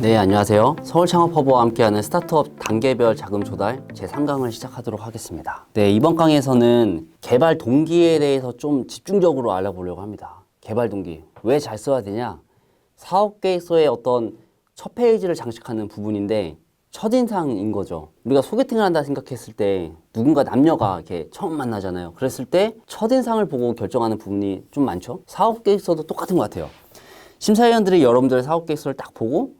네, 안녕하세요. 서울창업허브와 함께하는 스타트업 단계별 자금 조달 제3강을 시작하도록 하겠습니다. 네, 이번 강에서는 개발 동기에 대해서 좀 집중적으로 알아보려고 합니다. 개발 동기. 왜 잘 써야 되냐? 사업 계획서의 어떤 첫 페이지를 장식하는 부분인데 첫인상인 거죠. 우리가 소개팅을 한다 생각했을 때 누군가 남녀가 이렇게 처음 만나잖아요. 그랬을 때 첫인상을 보고 결정하는 부분이 좀 많죠. 사업 계획서도 똑같은 것 같아요. 심사위원들이 여러분들의 사업 계획서를 딱 보고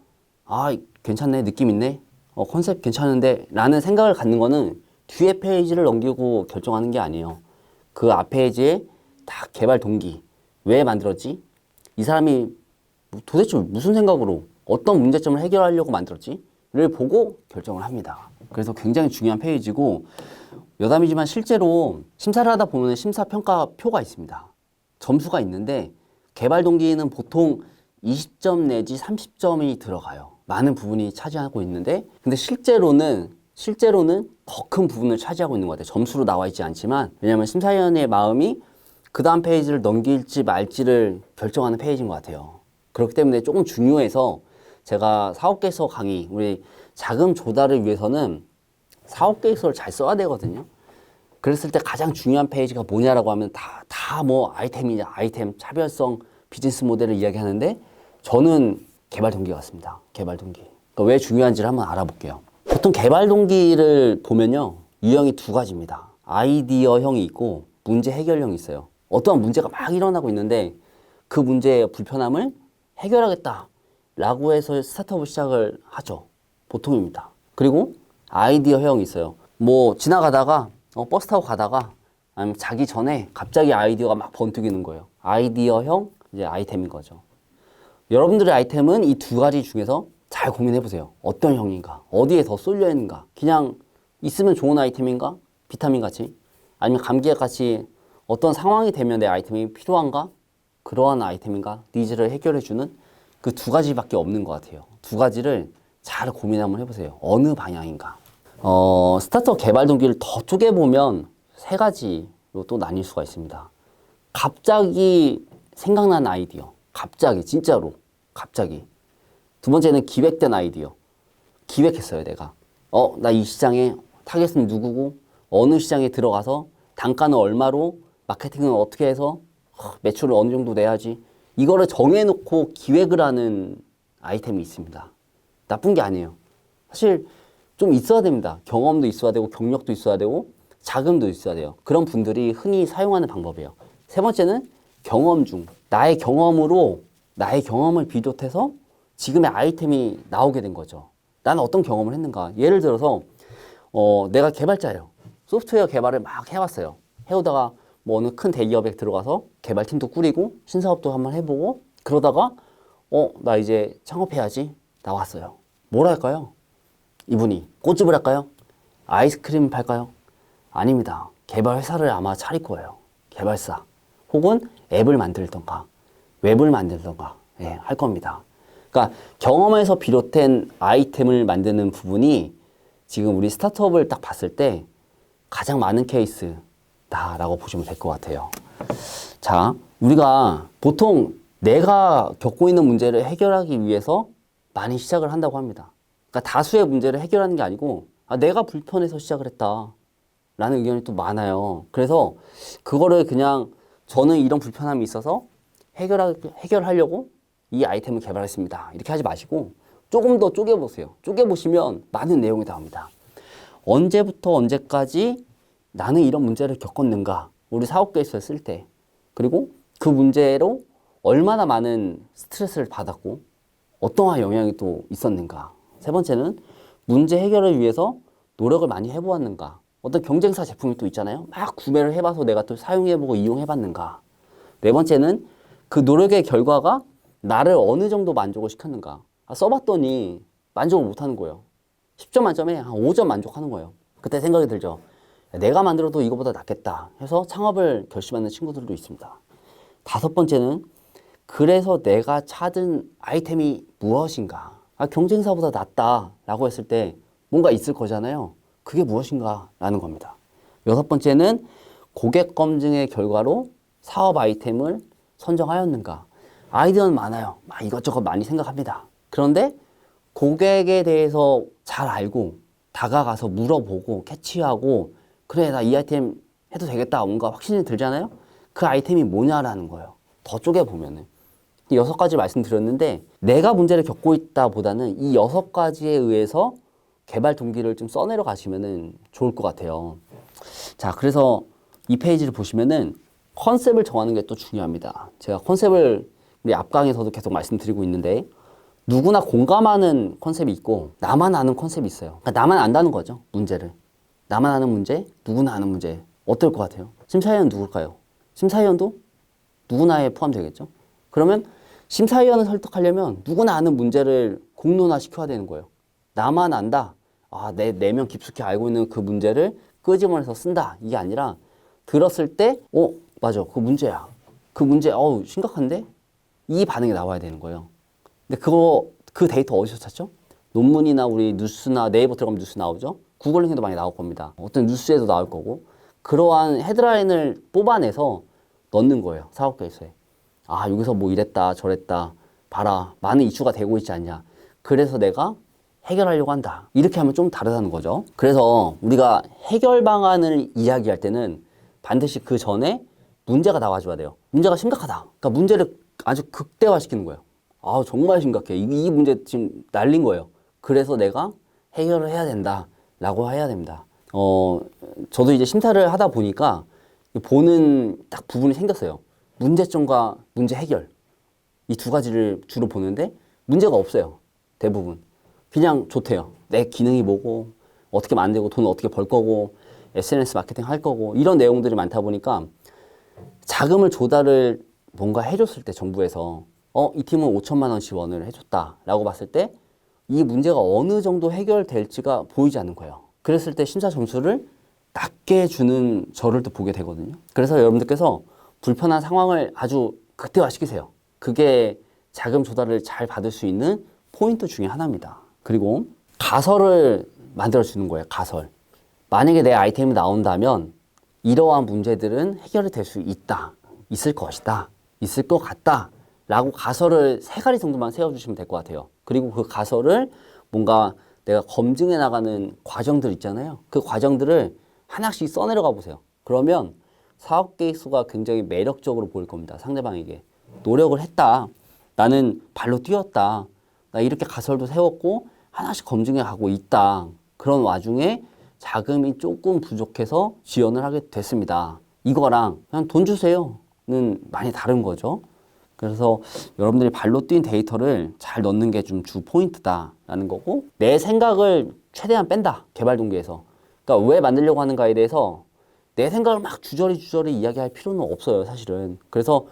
아, 괜찮네, 느낌 있네, 컨셉 괜찮은데 라는 생각을 갖는 거는 뒤에 페이지를 넘기고 결정하는 게 아니에요. 그 앞 페이지에 딱 개발 동기, 왜 만들었지? 이 사람이 도대체 무슨 생각으로 어떤 문제점을 해결하려고 만들었지? 를 보고 결정을 합니다. 그래서 굉장히 중요한 페이지고 여담이지만 실제로 심사를 하다 보면 심사평가표가 있습니다. 점수가 있는데 개발 동기는 보통 20점 내지 30점이 들어가요. 많은 부분이 차지하고 있는데 근데 실제로는 더 큰 부분을 차지하고 있는 것 같아요. 점수로 나와 있지 않지만 왜냐하면 심사위원의 마음이 그 다음 페이지를 넘길지 말지를 결정하는 페이지인 것 같아요. 그렇기 때문에 조금 중요해서 제가 사업계획서 강의, 우리 자금 조달을 위해서는 사업계획서를 잘 써야 되거든요. 그랬을 때 가장 중요한 페이지가 뭐냐라고 하면 다 뭐 아이템이냐, 아이템, 차별성, 비즈니스 모델을 이야기하는데 저는 개발 동기 같습니다. 개발 동기. 그러니까 왜 중요한지를 한번 알아볼게요. 보통 개발 동기를 보면요. 유형이 두 가지입니다. 아이디어형이 있고 문제 해결형이 있어요. 어떠한 문제가 막 일어나고 있는데 그 문제의 불편함을 해결하겠다 라고 해서 스타트업을 시작을 하죠. 보통입니다. 그리고 아이디어형이 있어요. 뭐 지나가다가 버스 타고 가다가 아니면 자기 전에 갑자기 아이디어가 막 번뜩이는 거예요. 아이디어형 이제 아이템인 거죠. 여러분들의 아이템은 이 두 가지 중에서 잘 고민해 보세요. 어떤 형인가? 어디에 더 쏠려 있는가? 그냥 있으면 좋은 아이템인가? 비타민 같이? 아니면 감기약 같이 어떤 상황이 되면 내 아이템이 필요한가? 그러한 아이템인가? 니즈를 해결해 주는 그 두 가지밖에 없는 것 같아요. 두 가지를 잘 고민 한번 해보세요. 어느 방향인가? 스타트업 개발 동기를 더 쪼개보면 세 가지로 또 나뉠 수가 있습니다. 갑자기 생각난 아이디어. 갑자기, 진짜로. 갑자기. 두 번째는 기획된 아이디어. 기획했어요, 내가. 나 이 시장에 타겟은 누구고, 어느 시장에 들어가서 단가는 얼마로, 마케팅은 어떻게 해서, 매출을 어느 정도 내야지. 이거를 정해놓고 기획을 하는 아이템이 있습니다. 나쁜 게 아니에요. 사실 좀 있어야 됩니다. 경험도 있어야 되고, 경력도 있어야 되고, 자금도 있어야 돼요. 그런 분들이 흔히 사용하는 방법이에요. 세 번째는 경험 중. 나의 경험을 비롯해서 지금의 아이템이 나오게 된 거죠. 나는 어떤 경험을 했는가. 예를 들어서 내가 개발자예요. 소프트웨어 개발을 막 해왔어요. 해오다가 뭐 어느 큰 대기업에 들어가서 개발팀도 꾸리고 신사업도 한번 해보고 그러다가 나 이제 창업해야지 나왔어요. 뭘 할까요? 이분이 꽃집을 할까요? 아이스크림 팔까요? 아닙니다. 개발 회사를 아마 차릴 거예요. 개발사. 혹은 앱을 만들던가 웹을 만들던가 할 겁니다. 그러니까 경험에서 비롯된 아이템을 만드는 부분이 지금 우리 스타트업을 딱 봤을 때 가장 많은 케이스다라고 보시면 될 것 같아요. 자, 우리가 보통 내가 겪고 있는 문제를 해결하기 위해서 많이 시작을 한다고 합니다. 그러니까 다수의 문제를 해결하는 게 아니고 내가 불편해서 시작을 했다 라는 의견이 또 많아요. 그래서 그거를 그냥 저는 이런 불편함이 있어서 해결하려고 이 아이템을 개발했습니다. 이렇게 하지 마시고 조금 더 쪼개보세요. 쪼개보시면 많은 내용이 나옵니다. 언제부터 언제까지 나는 이런 문제를 겪었는가? 우리 사업계획서에 쓸 때. 그리고 그 문제로 얼마나 많은 스트레스를 받았고 어떠한 영향이 또 있었는가? 세 번째는 문제 해결을 위해서 노력을 많이 해보았는가? 어떤 경쟁사 제품이 또 있잖아요. 막 구매를 해봐서 내가 또 사용해보고 이용해봤는가? 네 번째는 그 노력의 결과가 나를 어느 정도 만족을 시켰는가? 써봤더니 만족을 못하는 거예요. 10점 만점에 한 5점 만족하는 거예요. 그때 생각이 들죠. 내가 만들어도 이거보다 낫겠다 해서 창업을 결심하는 친구들도 있습니다. 다섯 번째는 그래서 내가 찾은 아이템이 무엇인가? 경쟁사보다 낫다라고 했을 때 뭔가 있을 거잖아요. 그게 무엇인가 라는 겁니다. 여섯 번째는 고객 검증의 결과로 사업 아이템을 선정하였는가? 아이디어는 많아요. 막 이것저것 많이 생각합니다. 그런데 고객에 대해서 잘 알고 다가가서 물어보고 캐치하고 그래 나 이 아이템 해도 되겠다 뭔가 확신이 들잖아요. 그 아이템이 뭐냐라는 거예요. 더 쪼개보면은 이 6가지 말씀드렸는데 내가 문제를 겪고 있다 보다는 이 6가지에 의해서 개발 동기를 좀 써내려 가시면은 좋을 것 같아요. 자, 그래서 이 페이지를 보시면은 컨셉을 정하는 게 또 중요합니다. 제가 컨셉을 우리 앞강에서도 계속 말씀드리고 있는데 누구나 공감하는 컨셉이 있고 나만 아는 컨셉이 있어요. 그러니까 나만 안다는 거죠. 문제를. 나만 아는 문제, 누구나 아는 문제. 어떨 것 같아요? 심사위원 누굴까요? 심사위원도 누구나에 포함되겠죠. 그러면 심사위원을 설득하려면 누구나 아는 문제를 공론화 시켜야 되는 거예요. 나만 안다. 아, 내 내면 깊숙이 알고 있는 그 문제를 끄집어내서 쓴다. 이게 아니라 들었을 때, 맞아. 그 문제야. 그 문제, 심각한데? 이 반응이 나와야 되는 거예요. 근데 그 데이터 어디서 찾죠? 논문이나 우리 뉴스나 네이버 들어가면 뉴스 나오죠? 구글 링크도 많이 나올 겁니다. 어떤 뉴스에도 나올 거고. 그러한 헤드라인을 뽑아내서 넣는 거예요. 사업 계획서에. 아, 여기서 뭐 이랬다, 저랬다. 봐라. 많은 이슈가 되고 있지 않냐. 그래서 내가 해결하려고 한다. 이렇게 하면 좀 다르다는 거죠. 그래서 우리가 해결 방안을 이야기할 때는 반드시 그 전에 문제가 나와줘야 돼요. 문제가 심각하다. 그러니까 문제를 아주 극대화시키는 거예요. 아, 정말 심각해. 이 문제 지금 날린 거예요. 그래서 내가 해결을 해야 된다. 라고 해야 됩니다. 저도 이제 심사를 하다 보니까 보는 딱 부분이 생겼어요. 문제점과 문제 해결. 이 2가지를 주로 보는데 문제가 없어요. 대부분. 그냥 좋대요. 내 기능이 뭐고, 어떻게 만들고, 돈을 어떻게 벌 거고, SNS 마케팅 할 거고, 이런 내용들이 많다 보니까 자금을 조달을 뭔가 해줬을 때 정부에서 이 팀은 5천만 원 지원을 해줬다라고 봤을 때 이 문제가 어느 정도 해결될지가 보이지 않는 거예요. 그랬을 때 심사 점수를 낮게 주는 저를 또 보게 되거든요. 그래서 여러분들께서 불편한 상황을 아주 극대화시키세요. 그게 자금 조달을 잘 받을 수 있는 포인트 중에 하나입니다. 그리고 가설을 만들어주는 거예요. 가설. 만약에 내 아이템이 나온다면 이러한 문제들은 해결이 될 수 있다. 있을 것이다. 있을 것 같다. 라고 가설을 3가지 정도만 세워주시면 될 것 같아요. 그리고 그 가설을 뭔가 내가 검증해 나가는 과정들 있잖아요. 그 과정들을 하나씩 써내려가 보세요. 그러면 사업 계획서가 굉장히 매력적으로 보일 겁니다. 상대방에게. 노력을 했다. 나는 발로 뛰었다. 나 이렇게 가설도 세웠고 하나씩 검증해 가고 있다. 그런 와중에 자금이 조금 부족해서 지원을 하게 됐습니다. 이거랑 그냥 돈 주세요는 많이 다른 거죠. 그래서 여러분들이 발로 뛴 데이터를 잘 넣는 게 좀 주 포인트다라는 거고 내 생각을 최대한 뺀다. 개발 동기에서. 그러니까 왜 만들려고 하는가에 대해서 내 생각을 막 주저리 이야기할 필요는 없어요. 사실은. 그래서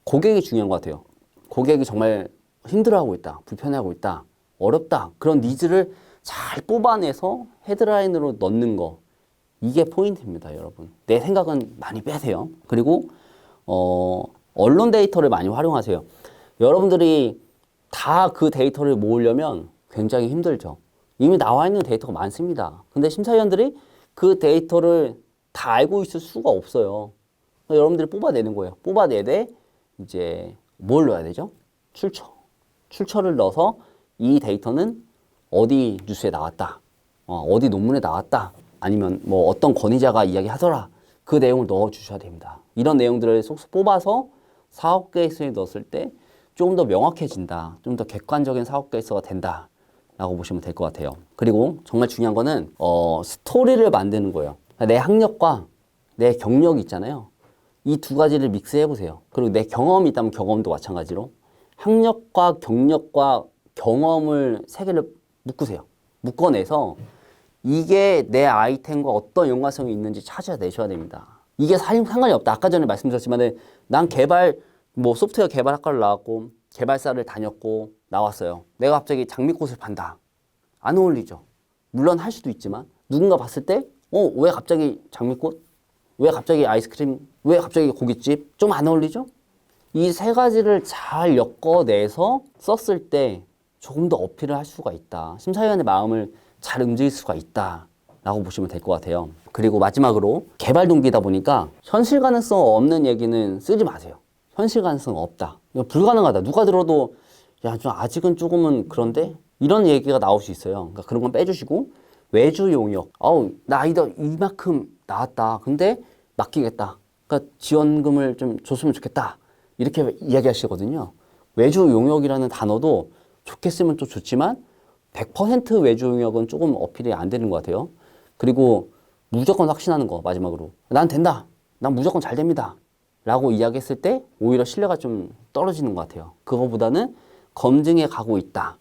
고객이 중요한 것 같아요. 고객이 정말 힘들어하고 있다. 불편해하고 있다. 어렵다. 그런 니즈를 잘 뽑아내서 헤드라인으로 넣는 거. 이게 포인트입니다, 여러분. 내 생각은 많이 빼세요. 그리고 언론 데이터를 많이 활용하세요. 여러분들이 다 그 데이터를 모으려면 굉장히 힘들죠. 이미 나와 있는 데이터가 많습니다. 근데 심사위원들이 그 데이터를 다 알고 있을 수가 없어요. 여러분들이 뽑아내는 거예요. 뽑아내되 이제 뭘 넣어야 되죠? 출처. 출처를 넣어서 이 데이터는 어디 뉴스에 나왔다. 어디 논문에 나왔다. 아니면 뭐 어떤 권위자가 이야기하더라. 그 내용을 넣어 주셔야 됩니다. 이런 내용들을 쏙쏙 뽑아서 사업 계획서에 넣었을 때 좀 더 명확해진다. 좀 더 객관적인 사업 계획서가 된다. 라고 보시면 될 것 같아요. 그리고 정말 중요한 거는 스토리를 만드는 거예요. 내 학력과 내 경력이 있잖아요. 이 2가지를 믹스해 보세요. 그리고 내 경험이 있다면 경험도 마찬가지로 학력과 경력과 경험을 3개를 묶으세요. 묶어내서 이게 내 아이템과 어떤 연관성이 있는지 찾아내셔야 됩니다. 이게 상관이 없다. 아까 전에 말씀드렸지만 난 소프트웨어 개발학과를 나왔고 개발사를 다녔고 나왔어요. 내가 갑자기 장미꽃을 판다. 안 어울리죠. 물론 할 수도 있지만 누군가 봤을 때 왜 갑자기 장미꽃? 왜 갑자기 아이스크림? 왜 갑자기 고깃집? 좀 안 어울리죠? 이 3가지를 잘 엮어내서 썼을 때 조금 더 어필을 할 수가 있다. 심사위원의 마음을 잘 움직일 수가 있다. 라고 보시면 될 것 같아요. 그리고 마지막으로 개발 동기다 보니까 현실 가능성 없는 얘기는 쓰지 마세요. 현실 가능성 없다. 이거 불가능하다. 누가 들어도 야, 좀 아직은 조금은 그런데 이런 얘기가 나올 수 있어요. 그러니까 그런 건 빼주시고 외주 용역. 나 아이다 이만큼 나왔다. 근데 맡기겠다. 그러니까 지원금을 좀 줬으면 좋겠다. 이렇게 이야기하시거든요. 외주 용역이라는 단어도 좋게 쓰면 또 좋지만 100% 외주 용역은 조금 어필이 안 되는 것 같아요. 그리고 무조건 확신하는 거 마지막으로. 난 된다. 난 무조건 잘 됩니다. 라고 이야기했을 때 오히려 신뢰가 좀 떨어지는 것 같아요. 그거보다는 검증해 가고 있다.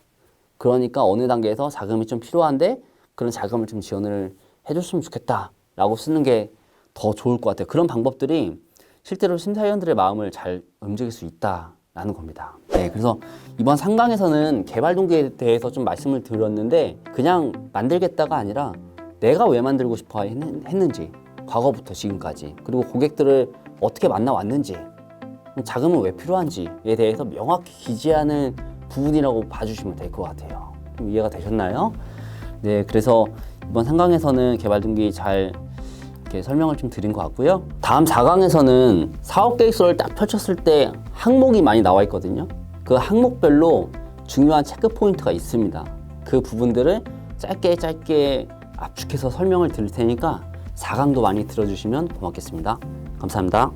그러니까 어느 단계에서 자금이 좀 필요한데 그런 자금을 좀 지원을 해줬으면 좋겠다. 라고 쓰는 게 더 좋을 것 같아요. 그런 방법들이 실제로 심사위원들의 마음을 잘 움직일 수 있다라는 겁니다. 네, 그래서 이번 상강에서는 개발 동기에 대해서 좀 말씀을 드렸는데 그냥 만들겠다가 아니라 내가 왜 만들고 싶어 했는지 과거부터 지금까지 그리고 고객들을 어떻게 만나왔는지 자금은 왜 필요한지에 대해서 명확히 기재하는 부분이라고 봐주시면 될 것 같아요. 좀 이해가 되셨나요? 네, 그래서 이번 상강에서는 개발 동기 잘 이렇게 설명을 좀 드린 것 같고요. 다음 4강에서는 사업 계획서를 딱 펼쳤을 때 항목이 많이 나와 있거든요. 그 항목별로 중요한 체크 포인트가 있습니다. 그 부분들을 짧게 압축해서 설명을 드릴 테니까 4강도 많이 들어주시면 고맙겠습니다. 감사합니다.